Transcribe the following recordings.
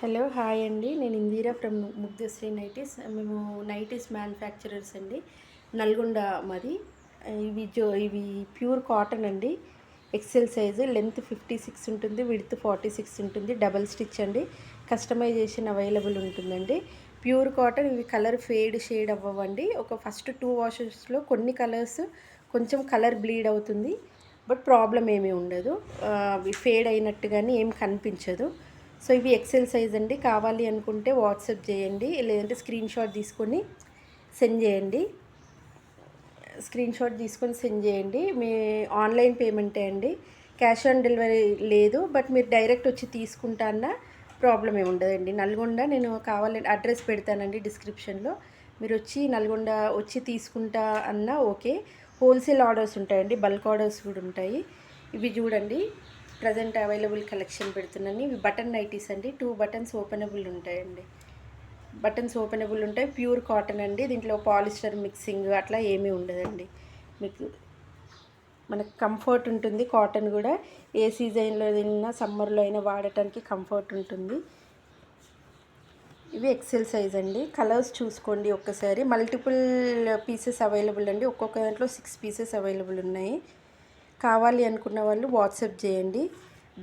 Hello hi అండి. నేను Indira from ముగ్ధశ్రీ nighties. మేము నైటీస్ మ్యానుఫ్యాక్చరర్స్ అండి. నల్గొండ మాది. ఇవి ప్యూర్ కాటన్ అండి. ఎక్సెల్ సైజు, లెంత్ 56 ఉంటుంది, విడ్త్ 46 ఉంటుంది. డబల్ స్టిచ్ అండి. కస్టమైజేషన్ అవైలబుల్ ఉంటుందండి. Pure cotton. ఇవి కలర్ షేడ్ అవ్వవండి. ఫస్ట్ 2 వాషెస్లో కొన్ని కలర్స్ కొంచెం కలర్ బ్లీడ్ అవుతుంది, బట్ ప్రాబ్లం ఏమీ ఉండదు. అవి ఫేడ్ అయినట్టు కానీ ఏం కనిపించదు. సో ఇవి ఎక్సెల్ సైజ్ అండి. కావాలి అనుకుంటే వాట్సాప్ చేయండి, లేదంటే స్క్రీన్ షాట్ తీసుకొని సెండ్ చేయండి. మీ ఆన్లైన్ పేమెంటే అండి. క్యాష్ ఆన్ డెలివరీ లేదు, బట్ మీరు డైరెక్ట్ వచ్చి తీసుకుంటా అన్న ప్రాబ్లం ఏమి ఉండదండి. నల్గొండ నేను కావాలంటే అడ్రస్ పెడతానండి డిస్క్రిప్షన్లో. మీరు వచ్చి నల్గొండ వచ్చి తీసుకుంటా అన్నా ఓకే. హోల్సేల్ ఆర్డర్స్ ఉంటాయండి, బల్క్ ఆర్డర్స్ కూడా ఉంటాయి. ఇవి చూడండి, ప్రజెంట్ అవైలబుల్ కలెక్షన్ పెడుతున్నాను. ఇవి బటన్ నైటీస్ అండి. 2 బటన్స్ ఓపెనబుల్ ఉంటాయండి. ప్యూర్ కాటన్ అండి. దీంట్లో పాలిస్టర్ మిక్సింగ్ అట్లా ఏమీ ఉండదండి. మనకు కంఫర్ట్ ఉంటుంది. కాటన్ కూడా ఏ సీజన్లో అయినా, సమ్మర్లో అయినా వాడటానికి కంఫర్ట్ ఉంటుంది. ఇవి ఎక్సెల్ సైజ్ అండి. కలర్స్ చూసుకోండి ఒక్కసారి. మల్టిపుల్ పీసెస్ అవైలబుల్ అండి. ఒక్కొక్క దాంట్లో 6 పీసెస్ అవైలబుల్ ఉన్నాయి. కావాలి అనుకున్న వాళ్ళు వాట్సాప్ చేయండి.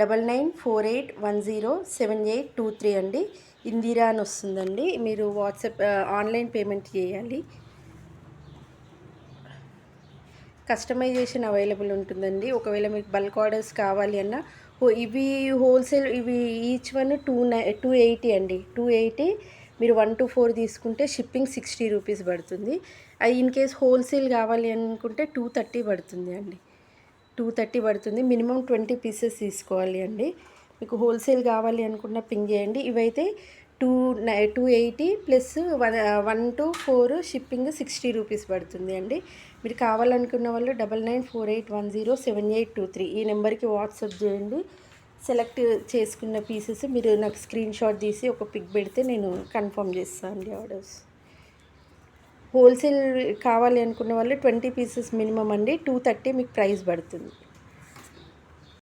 9948107823 అండి. ఇందిరా అని వస్తుందండి. మీరు ఆన్లైన్ పేమెంట్ చేయాలి. కస్టమైజేషన్ అవైలబుల్ ఉంటుందండి. ఒకవేళ మీకు బల్క్ ఆర్డర్స్ కావాలి అన్న ఇవి హోల్సేల్, ఇవి ఈచ్ వన్ 280 అండి. 280. మీరు 1 to 4 తీసుకుంటే షిప్పింగ్ 60 రూపీస్ పడుతుంది. ఇన్ కేస్ హోల్సేల్ కావాలి అనుకుంటే 230 పడుతుంది అండి. 230 పడుతుంది. మినిమం 20 పీసెస్ తీసుకోవాలి అండి. మీకు హోల్సేల్ కావాలి అనుకున్న పింగ్ చేయండి. ఇవైతే 280 ప్లస్ 1 to 4 షిప్పింగ్ 60 రూపీస్ పడుతుంది అండి. మీరు కావాలనుకున్న వాళ్ళు 9948107823 ఈ నెంబర్కి వాట్సాప్ చేయండి. సెలెక్ట్ చేసుకున్న పీసెస్ మీరు నాకు స్క్రీన్ షాట్ తీసి ఒక పిక్ పెడితే నేను కన్ఫర్మ్ చేస్తాను అండి ఆర్డర్స్. హోల్సేల్ కావాలి అనుకున్న వాళ్ళు 20 పీసెస్ మినిమం అండి. 230 మీకు ప్రైస్ పడుతుంది.